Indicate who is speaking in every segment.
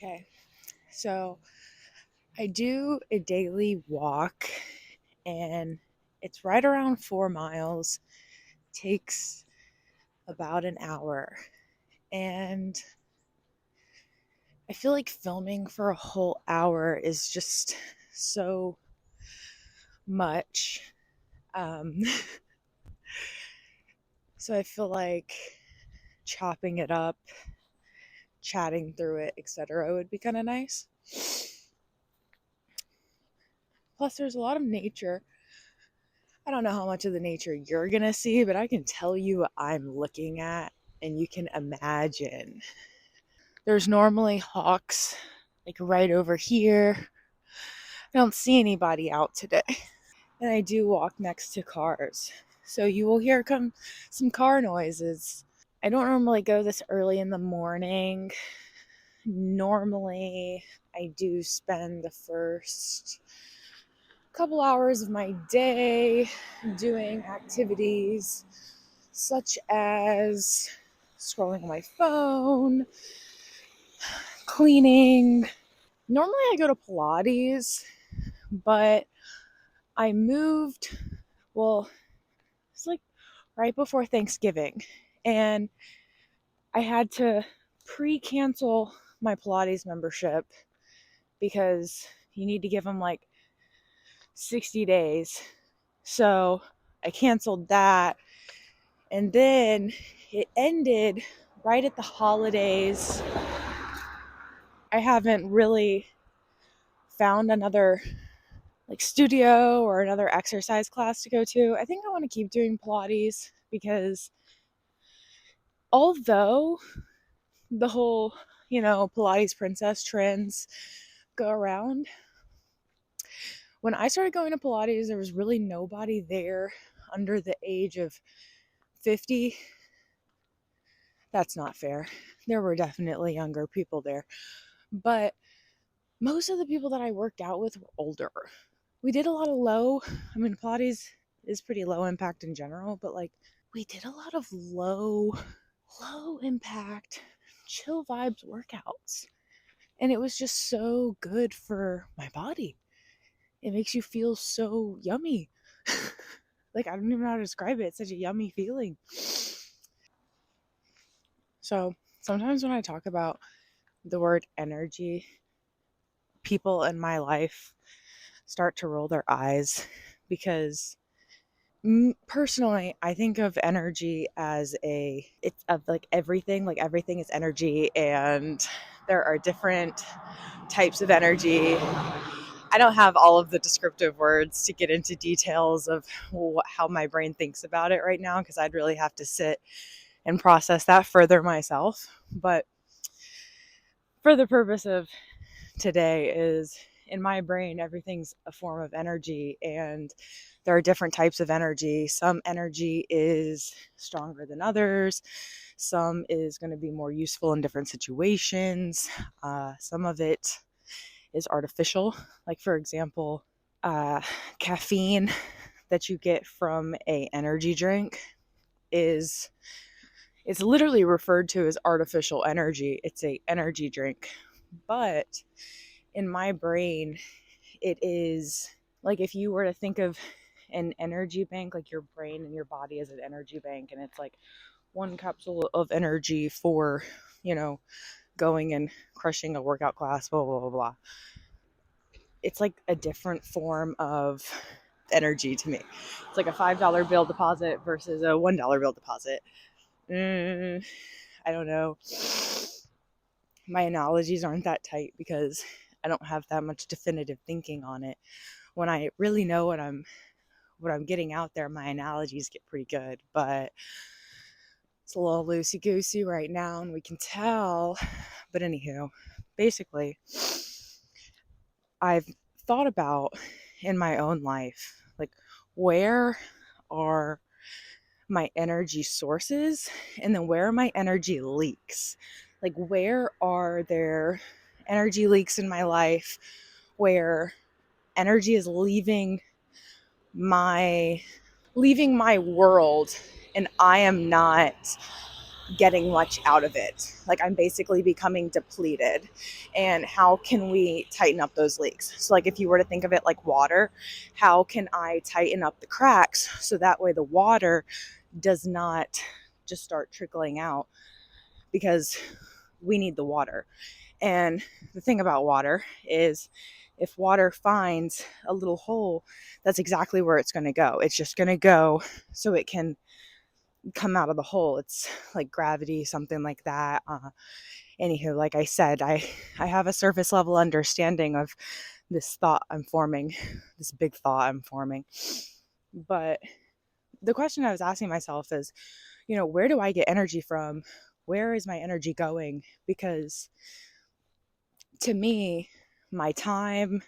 Speaker 1: Okay, so I do a daily walk and it's right around 4 miles, takes about an hour. And I feel like filming for a whole hour is just so much. Um, so I feel like chopping it up, chatting through it, etc., would be kind of nice. Plus, there's a lot of nature. I don't know how much of the nature you're gonna see, but I can tell you what I'm looking at, and you can imagine. There's normally hawks like right over here. I don't see anybody out today. And I do walk next to cars. So you will hear some car noises. I don't normally go this early in the morning. Normally, I do spend the first couple hours of my day doing activities such as scrolling on my phone, cleaning. Normally I go to Pilates, but I moved, well, it's like right before Thanksgiving, and I had to pre-cancel my Pilates membership because you need to give them like 60 days. So I canceled that, and then it ended right at the holidays. I haven't really found another like studio or another exercise class to go to. I think I want to keep doing Pilates because although the whole, Pilates princess trends go around, when I started going to Pilates, there was really nobody there under the age of 50. That's not fair. There were definitely younger people there, but most of the people that I worked out with were older. We did a lot of Pilates is pretty low impact in general, but like we did a lot of low impact, chill vibes workouts. And it was just so good for my body. It makes you feel so yummy. Like, I don't even know how to describe it. It's such a yummy feeling. So sometimes when I talk about the word energy, people in my life start to roll their eyes because personally, I think of energy as it's of like everything is energy, and there are different types of energy. I don't have all of the descriptive words to get into details of how my brain thinks about it right now, because I'd really have to sit and process that further myself. But for the purpose of today is, in my brain, everything's a form of energy, and there are different types of energy. Some energy is stronger than others. Some is going to be more useful in different situations. Some of it is artificial. Like, for example, caffeine that you get from a energy drink is it's literally referred to as artificial energy. It's a energy drink. But in my brain, it is like if you were to think of an energy bank, like your brain and your body as an energy bank, and it's like one capsule of energy for, going and crushing a workout class, blah, blah, blah, blah. It's like a different form of energy to me. It's like a $5 bill deposit versus a $1 bill deposit. I don't know. My analogies aren't that tight because I don't have that much definitive thinking on it. When I really know what I'm getting out there, my analogies get pretty good, but it's a little loosey-goosey right now, and we can tell. But anywho, basically, I've thought about in my own life, like, where are my energy sources, and then where are my energy leaks? Like, where are there energy leaks in my life where energy is leaving my world and I am not getting much out of it. Like I'm basically becoming depleted. And how can we tighten up those leaks? So like if you were to think of it like water, how can I tighten up the cracks so that way the water does not just start trickling out, because we need the water. And the thing about water is if water finds a little hole, that's exactly where it's going to go. It's just going to go so it can come out of the hole. It's like gravity, something like that. Anywho, like I said, I have a surface level understanding of this thought I'm forming, this big thought I'm forming. But the question I was asking myself is, where do I get energy from? Where is my energy going? Because to me, my time,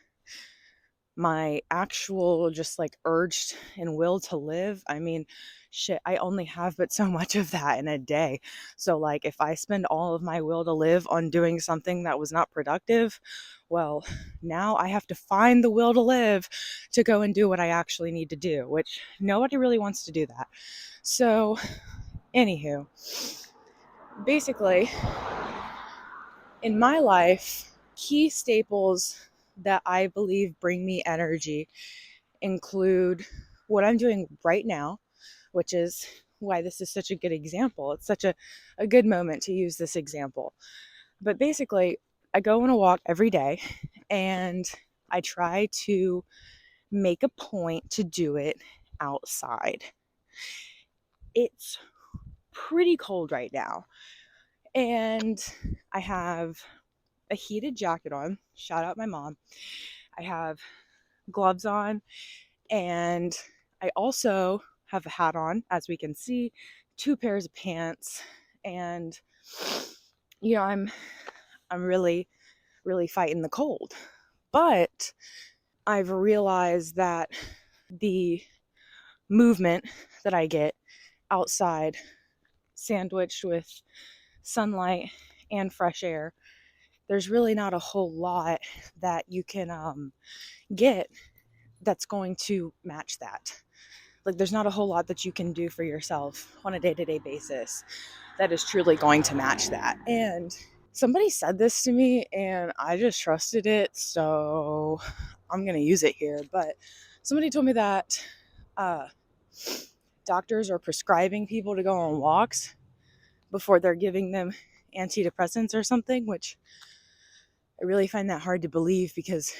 Speaker 1: my actual just like urge and will to live, I mean, shit, I only have but so much of that in a day. So like if I spend all of my will to live on doing something that was not productive, well, now I have to find the will to live to go and do what I actually need to do, which nobody really wants to do that. So anywho, basically in my life, key staples that I believe bring me energy include what I'm doing right now, which is why this is such a good example. It's such a good moment to use this example. But basically, I go on a walk every day and I try to make a point to do it outside. It's pretty cold right now, and I have a heated jacket on. Shout out my mom. I have gloves on, and I also have a hat on, as we can see, 2 pairs of pants, and I'm really really fighting the cold. But I've realized that the movement that I get outside, sandwiched with sunlight and fresh air, there's really not a whole lot that you can get that's going to match that. Like there's not a whole lot that you can do for yourself on a day-to-day basis that is truly going to match that. And somebody said this to me and I just trusted it, so I'm going to use it here. But somebody told me that doctors are prescribing people to go on walks before they're giving them antidepressants or something, which I really find that hard to believe because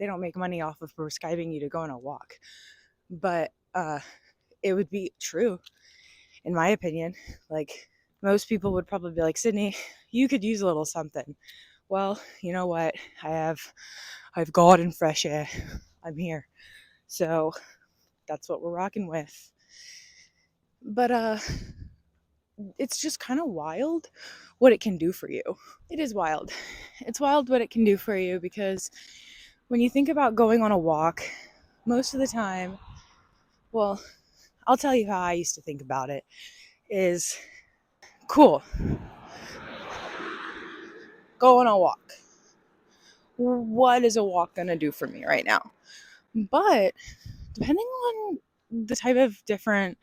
Speaker 1: they don't make money off of prescribing you to go on a walk. But it would be true, in my opinion. Like, most people would probably be like, Sydney, you could use a little something. Well, you know what? I've God and fresh air. I'm here. So that's what we're rocking with. But it's just kind of wild what it can do for you. It is wild. It's wild what it can do for you, because when you think about going on a walk, most of the time, well, I'll tell you how I used to think about it is, cool, go on a walk. What is a walk going to do for me right now? But depending on the type of different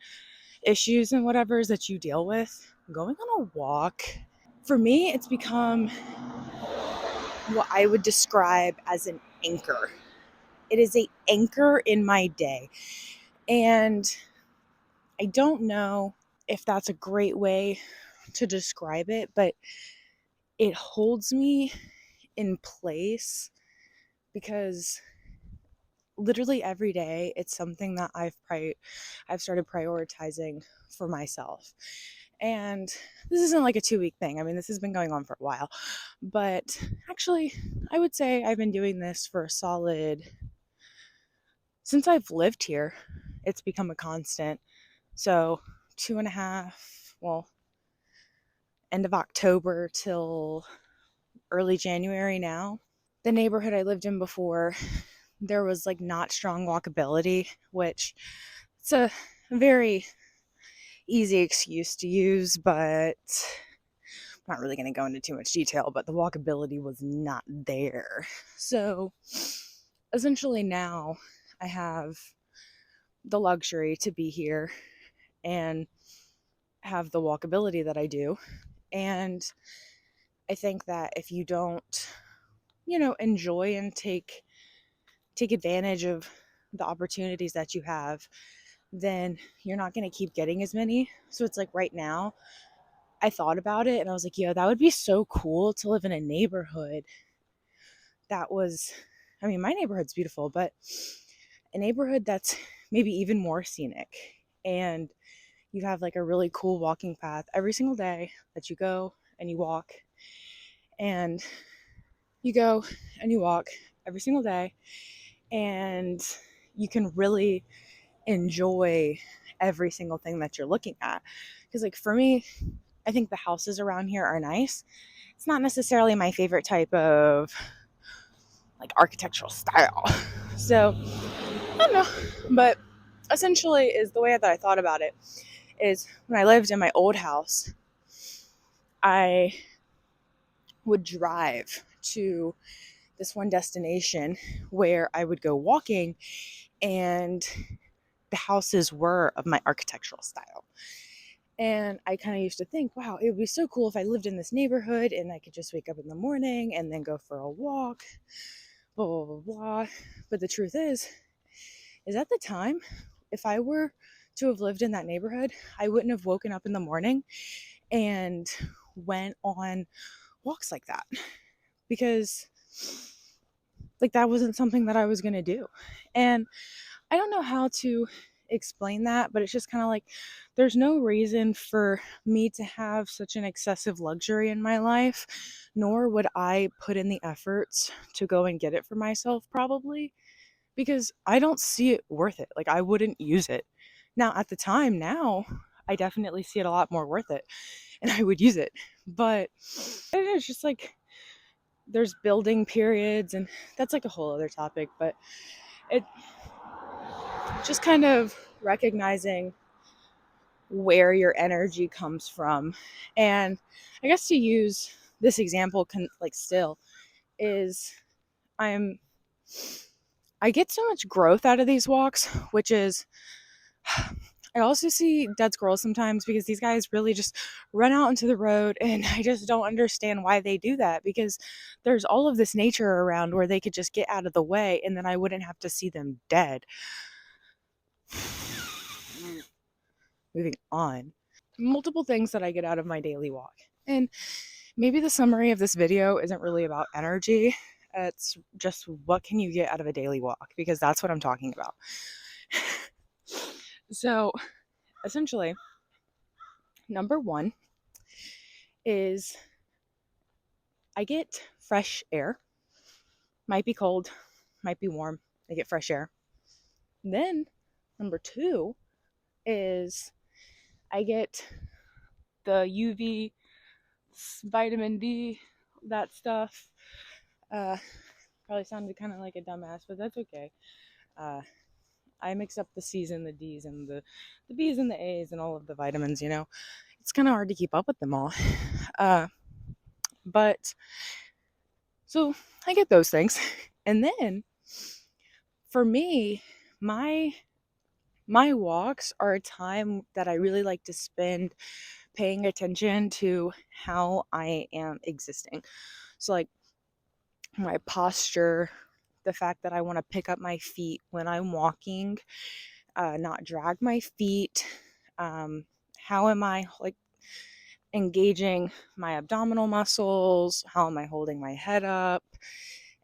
Speaker 1: issues and whatevers that you deal with, going on a walk, for me, it's become what I would describe as an anchor. It is an anchor in my day. And I don't know if that's a great way to describe it, but it holds me in place, because literally every day it's something that I've started prioritizing for myself. And this isn't like a 2-week thing. I mean, this has been going on for a while. But actually, I would say I've been doing this for a solid, since I've lived here, it's become a constant. So 2.5, well, end of October till early January now. The neighborhood I lived in before, there was like not strong walkability, which it's a very easy excuse to use, but I'm not really going to go into too much detail, but the walkability was not there. So essentially now I have the luxury to be here and have the walkability that I do. And I think that if you don't, enjoy and take advantage of the opportunities that you have, then you're not going to keep getting as many. So it's like right now, I thought about it and I was like, that would be so cool to live in a neighborhood that was, I mean, my neighborhood's beautiful, but a neighborhood that's maybe even more scenic. And you have like a really cool walking path every single day that you go and you walk, and you go and you walk every single day, and you can really enjoy every single thing that you're looking at. Because, like, for me, I think the houses around here are nice. It's not necessarily my favorite type of like architectural style. So, I don't know. But essentially, is the way that I thought about it is when I lived in my old house, I would drive to this one destination where I would go walking, and the houses were of my architectural style. And I kind of used to think, wow, it would be so cool if I lived in this neighborhood and I could just wake up in the morning and then go for a walk, blah, blah, blah, blah. But the truth is at the time, if I were to have lived in that neighborhood, I wouldn't have woken up in the morning and went on walks like that, because like that wasn't something that I was going to do. And I don't know how to explain that, but it's just kind of like there's no reason for me to have such an excessive luxury in my life, nor would I put in the efforts to go and get it for myself, probably, because I don't see it worth it. Like, I wouldn't use it. Now, at the time, now, I definitely see it a lot more worth it and I would use it. But it's just like there's building periods, and that's like a whole other topic, but it just kind of recognizing where your energy comes from. And I guess to use this example like still is I'm I get so much growth out of these walks, which is I also see dead squirrels sometimes, because these guys really just run out into the road, and I just don't understand why they do that, because there's all of this nature around where they could just get out of the way and then I wouldn't have to see them dead. Moving on. Multiple things that I get out of my daily walk. And maybe the summary of this video isn't really about energy. It's just what can you get out of a daily walk, because that's what I'm talking about. So, essentially, number one is I get fresh air. Might be cold, might be warm. I get fresh air. Then, number two is I get the UV, vitamin D, that stuff. Probably sounded kind of like a dumbass, but that's okay. I mix up the C's and the D's and the B's and the A's and all of the vitamins, It's kind of hard to keep up with them all. But so I get those things. And then for me, my walks are a time that I really like to spend paying attention to how I am existing. So, like, my posture, the fact that I want to pick up my feet when I'm walking, not drag my feet. How am I like engaging my abdominal muscles? How am I holding my head up?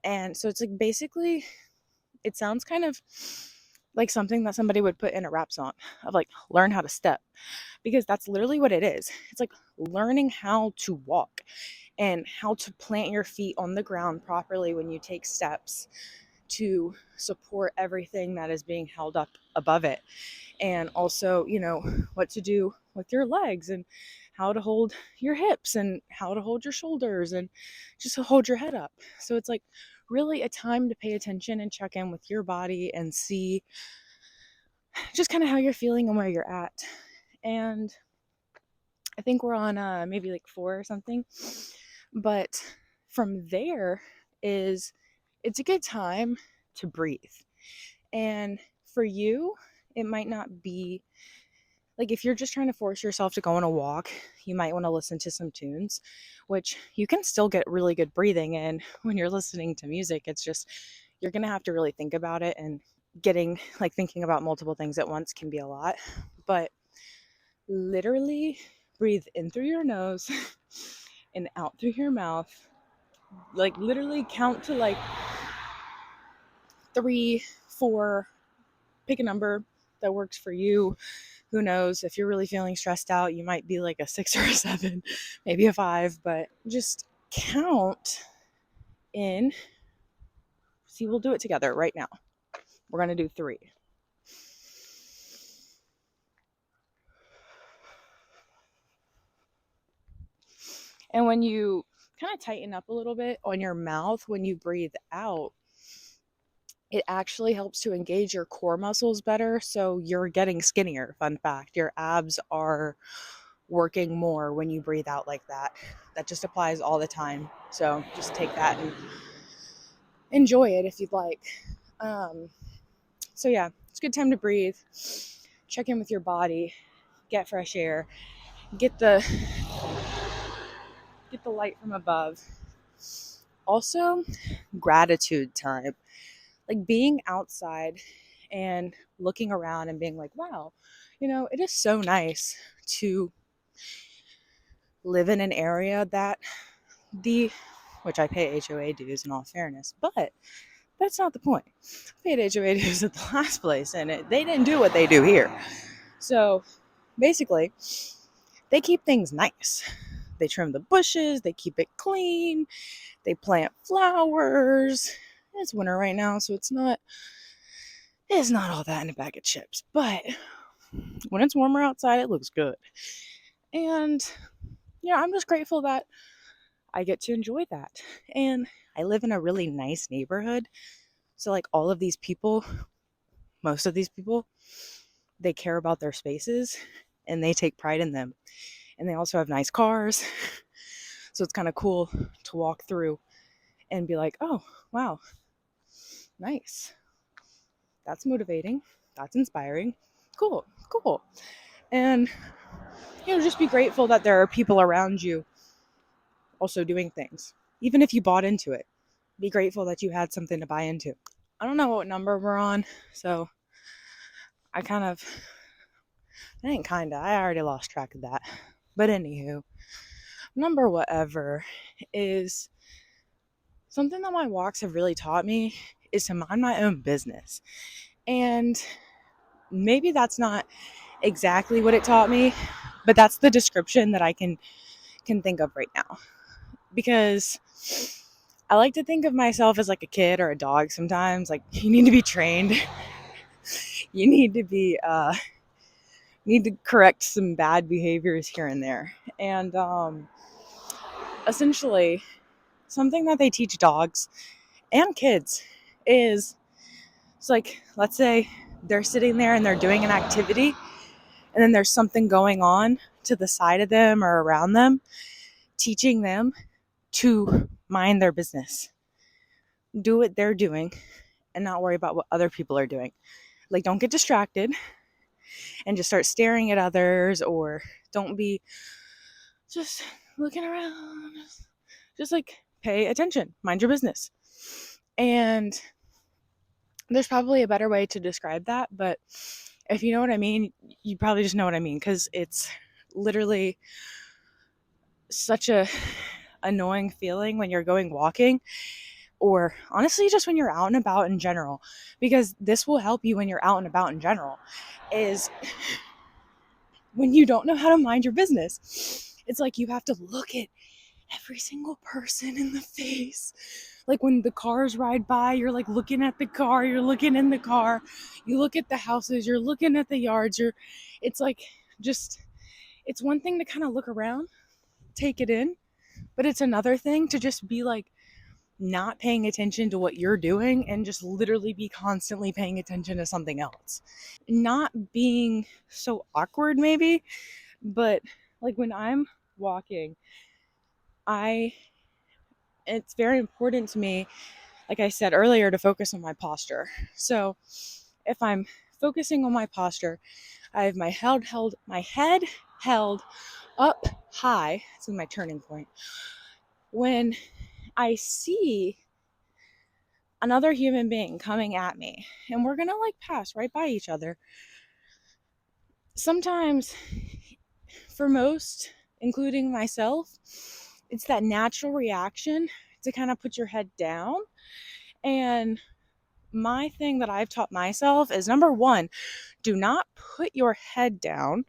Speaker 1: And so it's like basically, it sounds kind of like something that somebody would put in a rap song of like learn how to step, because that's literally what it is. It's like learning how to walk and how to plant your feet on the ground properly when you take steps to support everything that is being held up above it. And also, what to do with your legs and how to hold your hips and how to hold your shoulders and just to hold your head up. So it's like really a time to pay attention and check in with your body and see just kind of how you're feeling and where you're at. And I think we're on maybe like 4 or something. But from there is it's a good time to breathe. And for you, it might not be Like if you're just trying to force yourself to go on a walk, you might want to listen to some tunes, which you can still get really good breathing in when you're listening to music. It's just you're going to have to really think about it, and getting like thinking about multiple things at once can be a lot. But literally breathe in through your nose and out through your mouth. Like literally count to like 3, 4, pick a number that works for you. Who knows? If you're really feeling stressed out, you might be like a 6 or a 7, maybe a 5, but just count in. See, we'll do it together right now. We're going to do 3. And when you kind of tighten up a little bit on your mouth when you breathe out, it actually helps to engage your core muscles better. So you're getting skinnier. Fun fact, your abs are working more when you breathe out like that. That just applies all the time. So just take that and enjoy it if you'd like. So yeah, it's a good time to breathe. Check in with your body, get fresh air, get the light from above. Also, gratitude time. Like being outside and looking around and being like, wow, it is so nice to live in an area that which I pay HOA dues in all fairness, but that's not the point. I paid HOA dues at the last place and they didn't do what they do here. So basically, they keep things nice. They trim the bushes, they keep it clean, they plant flowers. It's winter right now, so it's not all that in a bag of chips, but when it's warmer outside, it looks good. And I'm just grateful that I get to enjoy that. And I live in a really nice neighborhood. So like all of these people, most of these people, they care about their spaces and they take pride in them. And they also have nice cars. So it's kind of cool to walk through and be like, oh, wow, nice. That's motivating. That's inspiring. Cool. And, just be grateful that there are people around you also doing things. Even if you bought into it, be grateful that you had something to buy into. I don't know what number we're on, so I already lost track of that. But anywho, number whatever is something that my walks have really taught me is to mind my own business. And maybe that's not exactly what it taught me, but that's the description that I can think of right now. Because I like to think of myself as like a kid or a dog sometimes. Like you need to be trained. You need to be need to correct some bad behaviors here and there. And essentially something that they teach dogs and kids is it's like, let's say they're sitting there and they're doing an activity and then there's something going on to the side of them or around them, teaching them to mind their business, do what they're doing and not worry about what other people are doing. Like don't get distracted and just start staring at others, or don't be just looking around. Just like pay attention, mind your business. And there's probably a better way to describe that, but if you know what I mean, you probably just know what I mean, because it's literally such a annoying feeling when you're going walking, or honestly just when you're out and about in general, because this will help you when you're out and about in general, is when you don't know how to mind your business. It's like you have to look at every single person in the face. Like when the cars ride by, you're like looking at the car, you're looking in the car, you look at the houses, you're looking at the yards, it's like just, it's one thing to kind of look around, take it in, but it's another thing to just be like not paying attention to what you're doing and just literally be constantly paying attention to something else. Not being so awkward maybe, but like when I'm walking, it's very important to me, like I said earlier, to focus on my posture. So if I'm focusing on my posture, I have my head held up high. This is my turning point. When I see another human being coming at me and we're gonna like pass right by each other, sometimes, for most, including myself, it's that natural reaction to kind of put your head down. And my thing that I've taught myself is, number one, do not put your head down.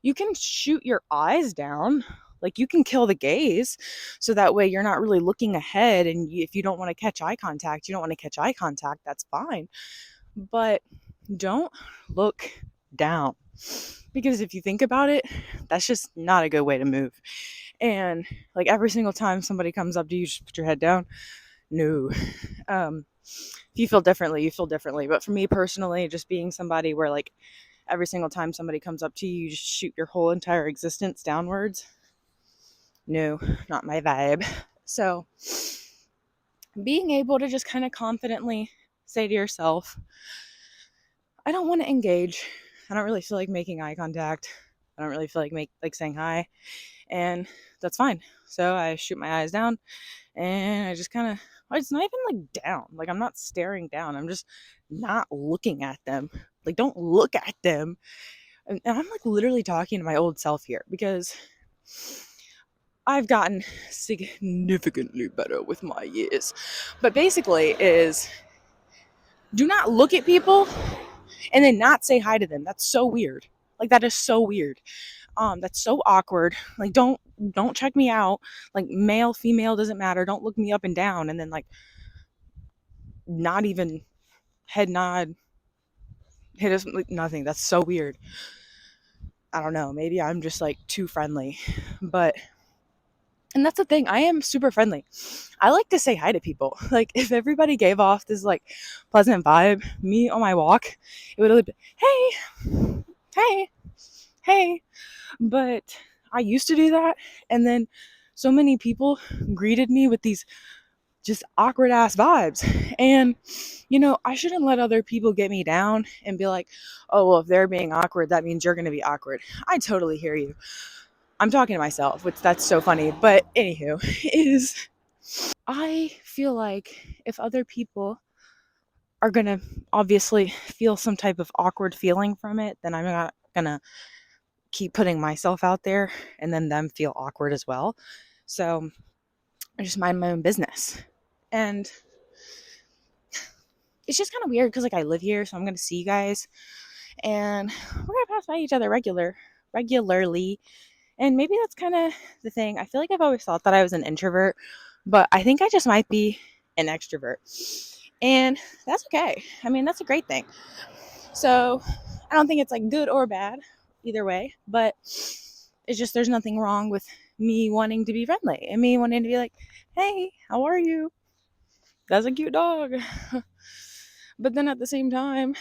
Speaker 1: You can shoot your eyes down. Like, you can kill the gaze so that way you're not really looking ahead. And if you don't want to catch eye contact, you don't want to catch eye contact. That's fine. But don't look down, because if you think about it, that's just not a good way to move. And like, every single time somebody comes up to you, just put your head down. No. If you feel differently, you feel differently. But for me personally, just being somebody where like every single time somebody comes up to you, you just shoot your whole entire existence downwards. No, not my vibe. So being able to just kind of confidently say to yourself, I don't want to engage. I don't really feel like making eye contact. I don't really feel like saying hi. And that's fine. So I shoot my eyes down and I just kind of, it's not even like down. Like, I'm not staring down. I'm just not looking at them. Like, don't look at them. And I'm like literally talking to my old self here, because I've gotten significantly better with my years. But basically is, do not look at people and then not say hi to them. That's so weird. Like, that is so weird. That's so awkward. Like, don't check me out. Like, male, female, doesn't matter. Don't look me up and down and then like not even head nod, hit us, like, nothing. That's so weird. I don't know. Maybe I'm just like too friendly. But, and that's the thing, I am super friendly. I like to say hi to people. Like, if everybody gave off this like pleasant vibe, me on my walk, it would be, hey, hey, hey. But I used to do that, and then so many people greeted me with these just awkward ass vibes. And I shouldn't let other people get me down and be like, oh, well, if they're being awkward, that means you're going to be awkward. I totally hear you. I'm talking to myself, which that's so funny. But anywho, is I feel like if other people are going to obviously feel some type of awkward feeling from it, then I'm not going to keep putting myself out there and then them feel awkward as well. So I just mind my own business. And it's just kind of weird because like I live here, so I'm going to see you guys and we're going to pass by each other regularly. And maybe that's kind of the thing. I feel like I've always thought that I was an introvert, but I think I just might be an extrovert. And that's okay. I mean, that's a great thing. So I don't think it's like good or bad either way, but it's just, there's nothing wrong with me wanting to be friendly and me wanting to be like, hey, how are you? That's a cute dog. But then at the same time,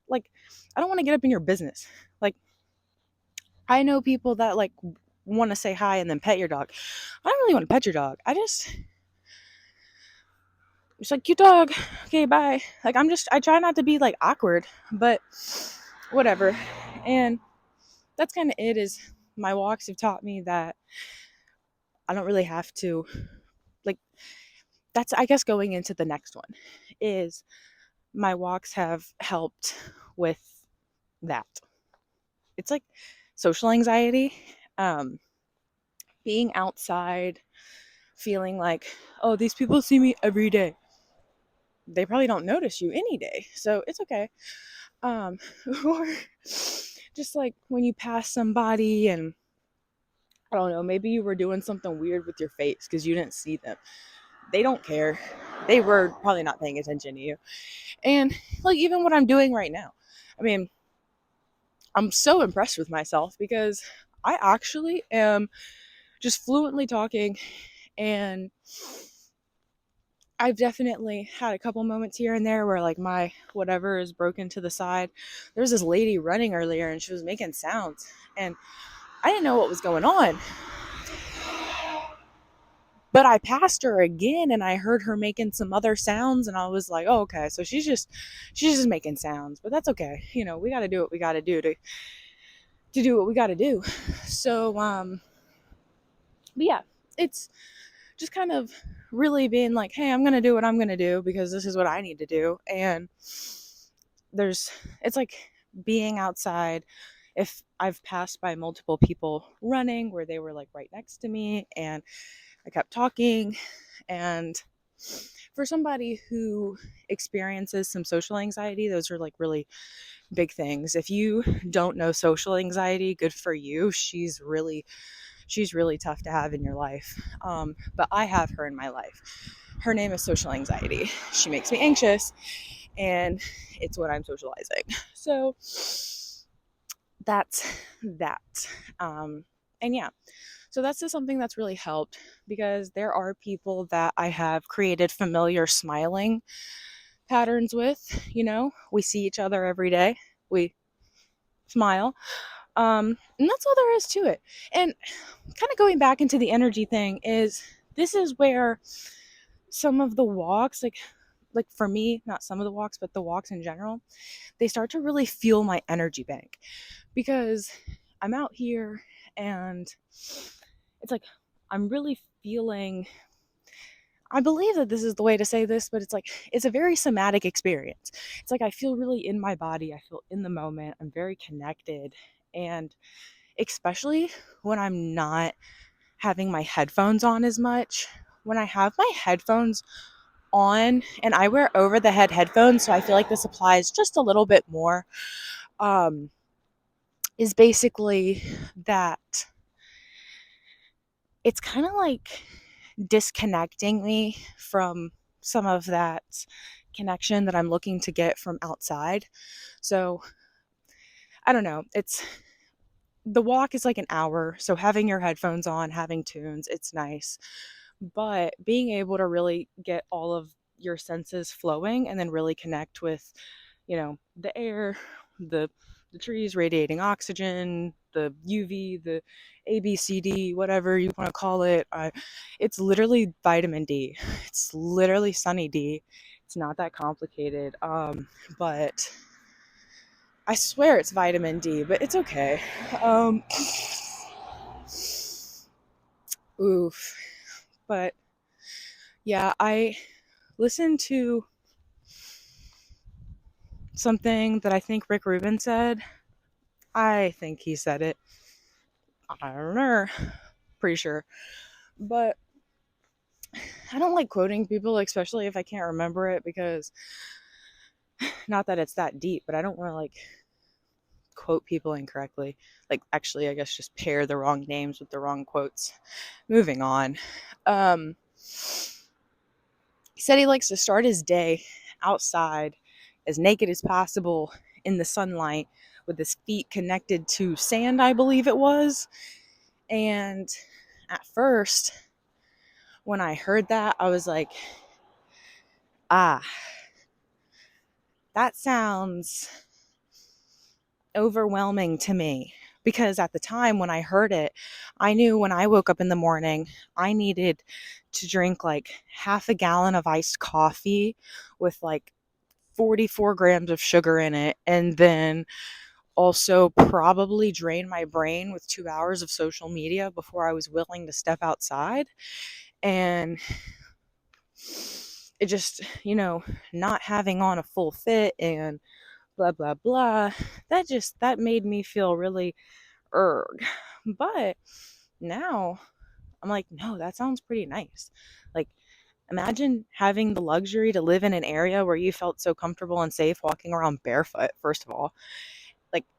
Speaker 1: like, I don't want to get up in your business. Like, I know people that like want to say hi and then pet your dog. I don't really want to pet your dog. It's like, cute dog. Okay, bye. Like, I try not to be like awkward, but whatever. And that's kind of it. Is my walks have taught me that I don't really have to, like, that's, I guess, going into the next one is my walks have helped with that. It's like social anxiety, being outside, feeling like, oh, these people see me every day. They probably don't notice you any day, so it's okay. Or just like when you pass somebody and I don't know, maybe you were doing something weird with your face because you didn't see them. They don't care. They were probably not paying attention to you. And like, even what I'm doing right now, I mean, I'm so impressed with myself because I actually am just fluently talking, and I've definitely had a couple moments here and there where like my whatever is broken to the side. There was this lady running earlier and she was making sounds and I didn't know what was going on. But I passed her again and I heard her making some other sounds and I was like, oh, okay, so she's just making sounds, but that's okay. We got to do what we got to do to to do what we got to do. So, but yeah, it's just kind of really being like, hey, I'm going to do what I'm going to do because this is what I need to do. And it's like being outside. If I've passed by multiple people running where they were like right next to me and I kept talking, and for somebody who experiences some social anxiety, those are like really big things. If you don't know social anxiety, good for you. She's really tough to have in your life. But I have her in my life. Her name is social anxiety. She makes me anxious, and it's when I'm socializing. So that's that. And yeah, so that's just something that's really helped, because there are people that I have created familiar smiling patterns with. We see each other every day. We smile. And that's all there is to it. And kind of going back into the energy thing, this is where some of the walks, like for me, not some of the walks, but the walks in general, they start to really fuel my energy bank, because I'm out here and it's like I'm really feeling, I believe that this is the way to say this, but it's a very somatic experience. It's like I feel really in my body, I feel in the moment, I'm very connected. And especially when I'm not having my headphones on as much. When I have my headphones on, and I wear over the head headphones, so I feel like this applies just a little bit more, is basically that it's kind of like disconnecting me from some of that connection that I'm looking to get from outside. So I don't know. The walk is like an hour, so having your headphones on, having tunes, it's nice. But being able to really get all of your senses flowing and then really connect with, the air, the trees radiating oxygen, the UV, the ABCD, whatever you want to call it. It's literally vitamin D. It's literally Sunny D. It's not that complicated. But I swear it's vitamin D, but it's okay. Oof. But yeah, I listened to something that I think Rick Rubin said. I think he said it. I don't know. Pretty sure. But I don't like quoting people, especially if I can't remember it, because not that it's that deep, but I don't want to quote people incorrectly. Actually, I guess just pair the wrong names with the wrong quotes. Moving on. He said he likes to start his day outside as naked as possible in the sunlight with his feet connected to sand, I believe it was. And at first, when I heard that, I was like, that sounds overwhelming to me. Because at the time when I heard it, I knew when I woke up in the morning, I needed to drink half a gallon of iced coffee with 44 grams of sugar in it, and then also probably drain my brain with 2 hours of social media before I was willing to step outside. And it just, not having on a full fit and blah, blah, blah, that made me feel really But now I'm like, no, that sounds pretty nice. Imagine having the luxury to live in an area where you felt so comfortable and safe walking around barefoot, first of all,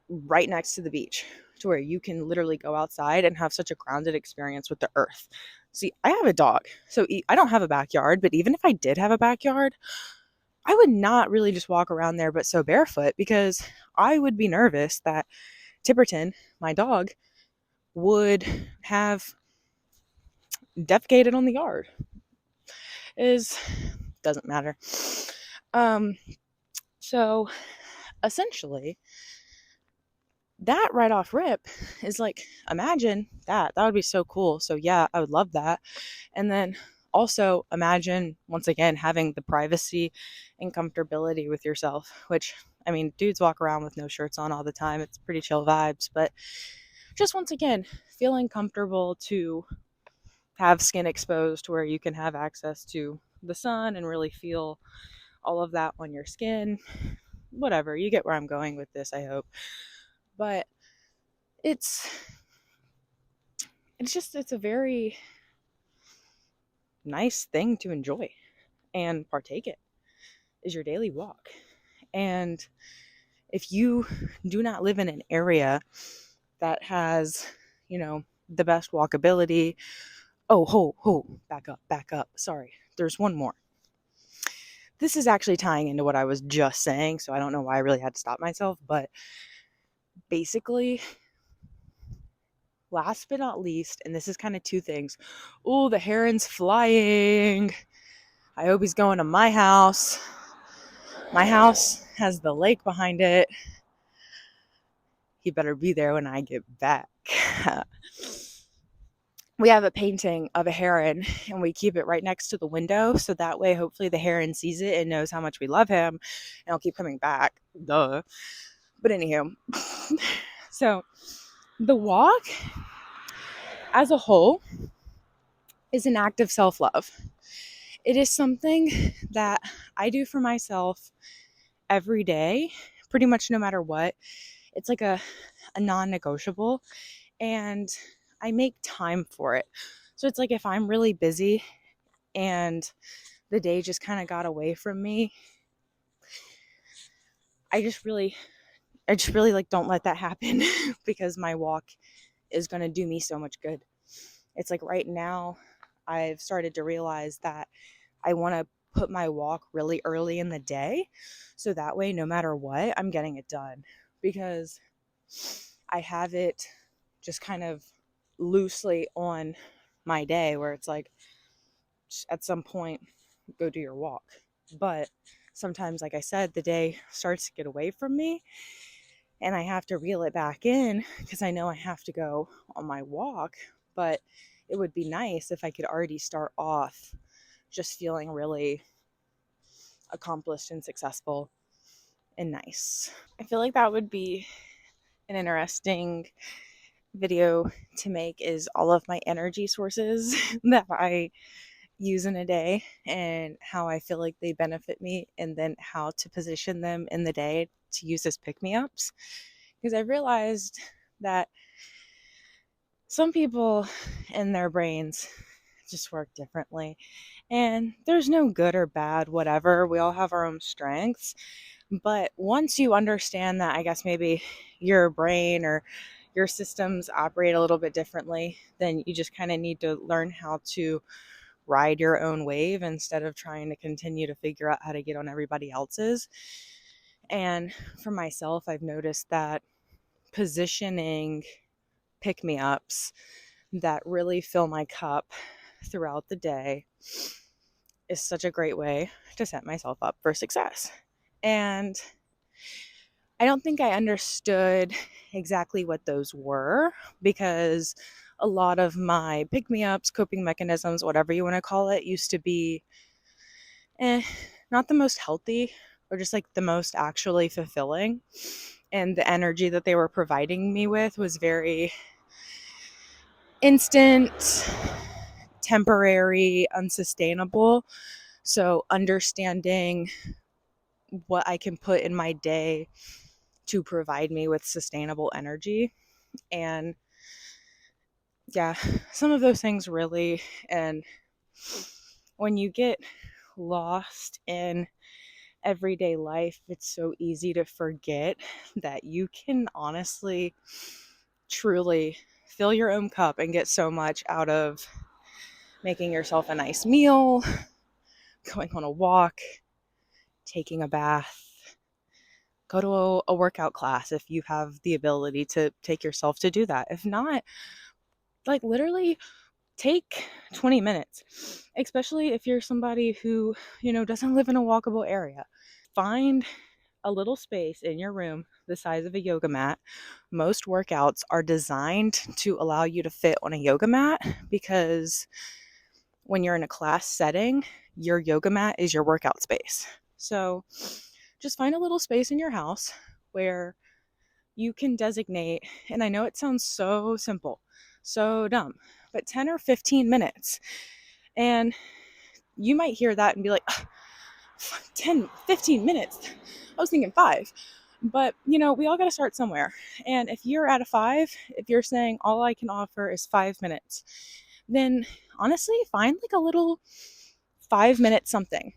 Speaker 1: right next to the beach, to where you can literally go outside and have such a grounded experience with the earth. See, I have a dog, so I don't have a backyard, but even if I did have a backyard, I would not really just walk around there but so barefoot, because I would be nervous that Tipperton, my dog, would have defecated on the yard. Doesn't matter. So essentially, that right off rip is imagine that would be so cool. So yeah, I would love that. And then also imagine, once again, having the privacy and comfortability with yourself, which I mean, dudes walk around with no shirts on all the time. It's pretty chill vibes, but just once again, feeling comfortable to have skin exposed where you can have access to the sun and really feel all of that on your skin. Whatever, you get where I'm going with this, I hope. But it's it's a very nice thing to enjoy and partake in is your daily walk. And if you do not live in an area that has, the best walkability. Oh, back up. Sorry. There's one more. This is actually tying into what I was just saying, so I don't know why I really had to stop myself, but basically, last but not least, and this is kind of two things. Oh, the heron's flying. I hope he's going to my house. My house has the lake behind it. He better be there when I get back. We have a painting of a heron and we keep it right next to the window. So that way, hopefully the heron sees it and knows how much we love him and he'll keep coming back. Duh. But anywho, so the walk as a whole is an act of self-love. It is something that I do for myself every day, pretty much no matter what. It's like a non-negotiable, and I make time for it. So it's like if I'm really busy and the day just kind of got away from me, I just really like don't let that happen because my walk is going to do me so much good. It's like right now I've started to realize that I want to put my walk really early in the day so that way no matter what I'm getting it done, because I have it just kind of loosely on my day where it's like at some point go do your walk. But sometimes, like I said, the day starts to get away from me and I have to reel it back in because I know I have to go on my walk. But it would be nice if I could already start off just feeling really accomplished and successful and nice. I feel like that would be an interesting video to make, is all of my energy sources that I use in a day and how I feel like they benefit me, and then how to position them in the day to use as pick-me-ups. Because I realized that some people in their brains just work differently, and there's no good or bad, whatever. We all have our own strengths. But once you understand that, I guess maybe your brain or your systems operate a little bit differently, then you just kind of need to learn how to ride your own wave instead of trying to continue to figure out how to get on everybody else's. And for myself, I've noticed that positioning pick-me-ups that really fill my cup throughout the day is such a great way to set myself up for success. And I don't think I understood exactly what those were, because a lot of my pick-me-ups, coping mechanisms, whatever you want to call it, used to be not the most healthy or just like the most actually fulfilling. And the energy that they were providing me with was very instant, temporary, unsustainable. So understanding what I can put in my day to provide me with sustainable energy. And yeah, some of those things really, and when you get lost in everyday life, it's so easy to forget that you can honestly, truly fill your own cup and get so much out of making yourself a nice meal, going on a walk, taking a bath, go to a workout class if you have the ability to take yourself to do that. If not, like literally take 20 minutes, especially if you're somebody who, doesn't live in a walkable area. Find a little space in your room the size of a yoga mat. Most workouts are designed to allow you to fit on a yoga mat, because when you're in a class setting, your yoga mat is your workout space. So just find a little space in your house where you can designate, and I know it sounds so simple, so dumb, but 10 or 15 minutes. And you might hear that and be like, 10, 15 minutes. I was thinking 5. But, we all got to start somewhere. And if you're at a 5, if you're saying all I can offer is 5 minutes, then honestly, find like a little 5-minute something.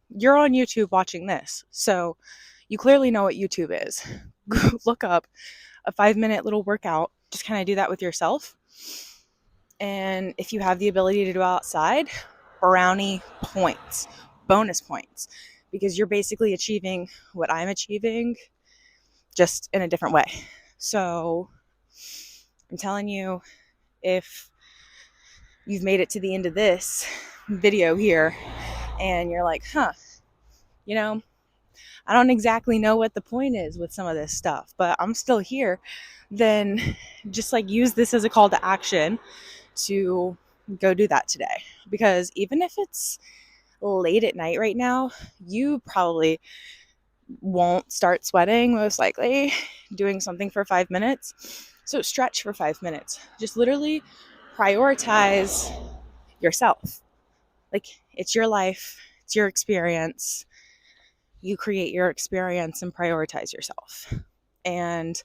Speaker 1: You're on YouTube watching this, so you clearly know what YouTube is. Look up a 5-minute little workout. Just kind of do that with yourself. And if you have the ability to do outside, brownie points, bonus points, because you're basically achieving what I'm achieving, just in a different way. So I'm telling you, if you've made it to the end of this video here and you're like, I don't exactly know what the point is with some of this stuff, but I'm still here, then just like use this as a call to action to go do that today. Because even if it's late at night right now, you probably won't start sweating, most likely, doing something for 5 minutes. So stretch for 5 minutes. Just literally prioritize yourself. Like, it's your life, it's your experience. You create your experience and prioritize yourself. And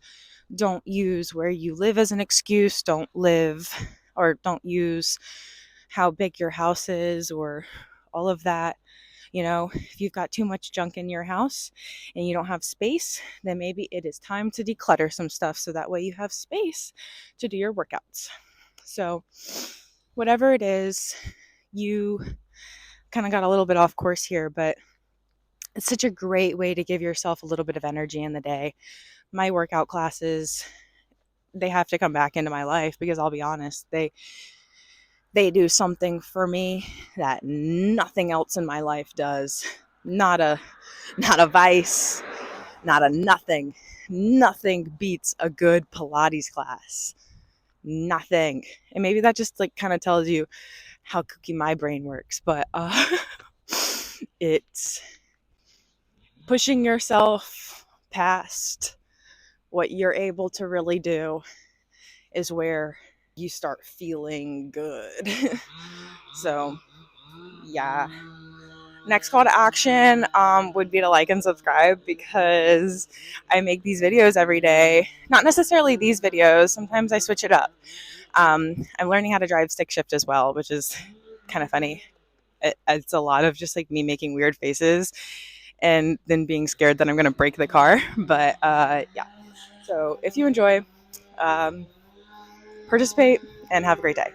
Speaker 1: don't use where you live as an excuse. Don't use how big your house is or all of that. If you've got too much junk in your house and you don't have space, then maybe it is time to declutter some stuff so that way you have space to do your workouts. So whatever it is, you kind of got a little bit off course here, but it's such a great way to give yourself a little bit of energy in the day. My workout classes, they have to come back into my life because I'll be honest, they do something for me that nothing else in my life does. Not a vice, not a nothing. Nothing beats a good Pilates class. Nothing. And maybe that just like kind of tells you how kooky my brain works, but it's pushing yourself past what you're able to really do is where you start feeling good. So, yeah. Next call to action would be to like and subscribe, because I make these videos every day. Not necessarily these videos. Sometimes I switch it up. I'm learning how to drive stick shift as well, which is kind of funny. It's a lot of just like me making weird faces and then being scared that I'm going to break the car. But yeah. So if you enjoy, participate and have a great day.